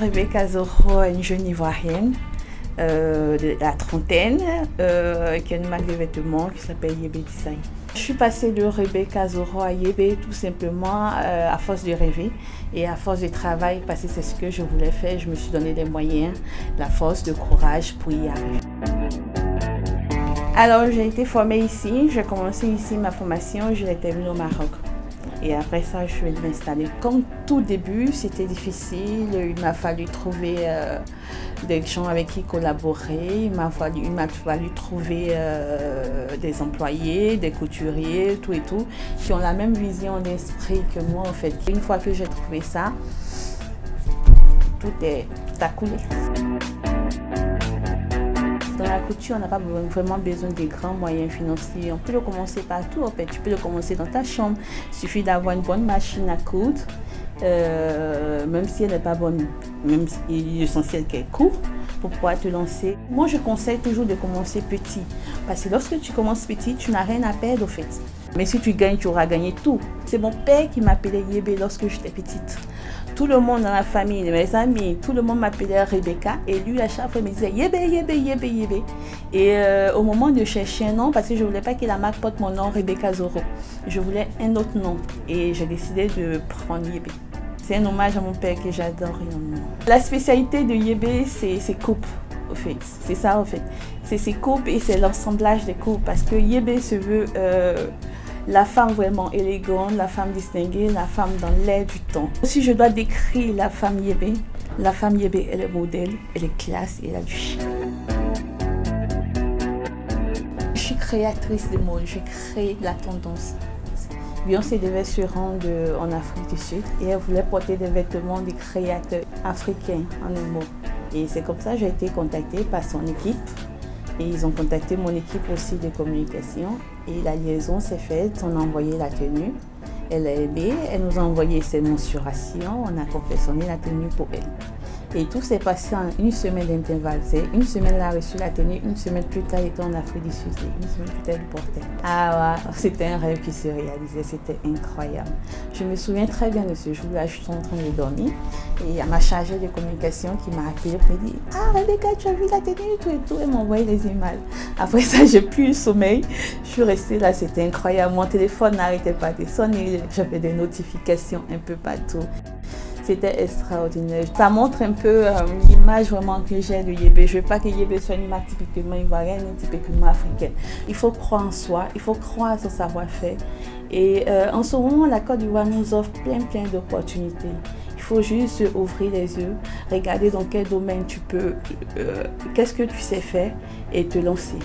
Rebecca Zoro est une jeune Ivoirienne de la trentaine qui a une marque de vêtements qui s'appelle Yébé Design. Je suis passée de Rebecca Zoro à Yébé tout simplement à force de rêver et à force de travail parce que c'est ce que je voulais faire. Je me suis donné des moyens, la force, le courage pour y arriver. Alors j'ai été formée ici, j'ai commencé ici ma formation, je l'ai terminée au Maroc. Et après ça, je suis venue m'installer. Comme tout début, c'était difficile. Il m'a fallu trouver des gens avec qui collaborer. Il m'a fallu trouver des employés, des couturiers, tout et tout, qui ont la même vision d'esprit que moi, en fait. Une fois que j'ai trouvé ça, tout a coulé. Dans la couture, on n'a pas vraiment besoin des grands moyens financiers. On peut le commencer partout, en fait. Tu peux le commencer dans ta chambre. Il suffit d'avoir une bonne machine à coudre, même si elle n'est pas bonne, même si l'essentiel qu'elle court, pour pouvoir te lancer. Moi, je conseille toujours de commencer petit. Parce que lorsque tu commences petit, tu n'as rien à perdre, en fait. Mais si tu gagnes, tu auras gagné tout. C'est mon père qui m'appelait Yébé lorsque j'étais petite. Tout le monde dans la famille, mes amis, tout le monde m'appelait Rebecca. Et lui, à chaque fois, il me disait Yébé, Yébé, Yébé, Yébé. Et au moment de chercher un nom, parce que je ne voulais pas que la marque porte mon nom, Rebecca Zoro, je voulais un autre nom. Et j'ai décidé de prendre Yébé. C'est un hommage à mon père que j'adore énormément. La spécialité de Yébé, c'est ses coupes, au fait. C'est ça, en fait. C'est ses coupes et c'est l'assemblage des coupes. Parce que Yébé se veut la femme vraiment élégante, la femme distinguée, la femme dans l'air du temps. Si je dois décrire la femme Yébé, elle est modèle, elle est classe et elle a du chic. Je suis créatrice de mode, je crée la tendance. Beyoncé devait se rendre en Afrique du Sud et elle voulait porter des vêtements des créateurs africains en un mot. Et c'est comme ça que j'ai été contactée par son équipe. Et ils ont contacté mon équipe aussi de communication et la liaison s'est faite, on a envoyé la tenue, elle a aimé, elle nous a envoyé ses mensurations, on a confectionné la tenue pour elle. Et tout s'est passé en une semaine d'intervalle. Une semaine, elle a reçu la tenue, une semaine plus tard, elle était en Afrique du Sud, une semaine plus tard, elle portait. Ah ouais, c'était un rêve qui se réalisait, c'était incroyable. Je me souviens très bien de ce jour-là, je suis en train de dormir et il y a ma chargée de communication qui m'a appelé pour me dire « Ah Rebecca, tu as vu la tenue, tout et tout » elle m'a envoyé les images. Après ça, j'ai plus eu le sommeil, je suis restée là, c'était incroyable. Mon téléphone n'arrêtait pas de sonner, j'avais des notifications un peu partout. C'était extraordinaire. Ça montre un peu l'image vraiment que j'ai de Yébé. Je ne veux pas que Yébé soit une marque typiquement ivoirienne, typiquement africaine. Il faut croire en soi, il faut croire à son savoir-faire. Et en ce moment, la Côte d'Ivoire nous offre plein d'opportunités. Il faut juste ouvrir les yeux, regarder dans quel domaine tu peux, qu'est-ce que tu sais faire et te lancer.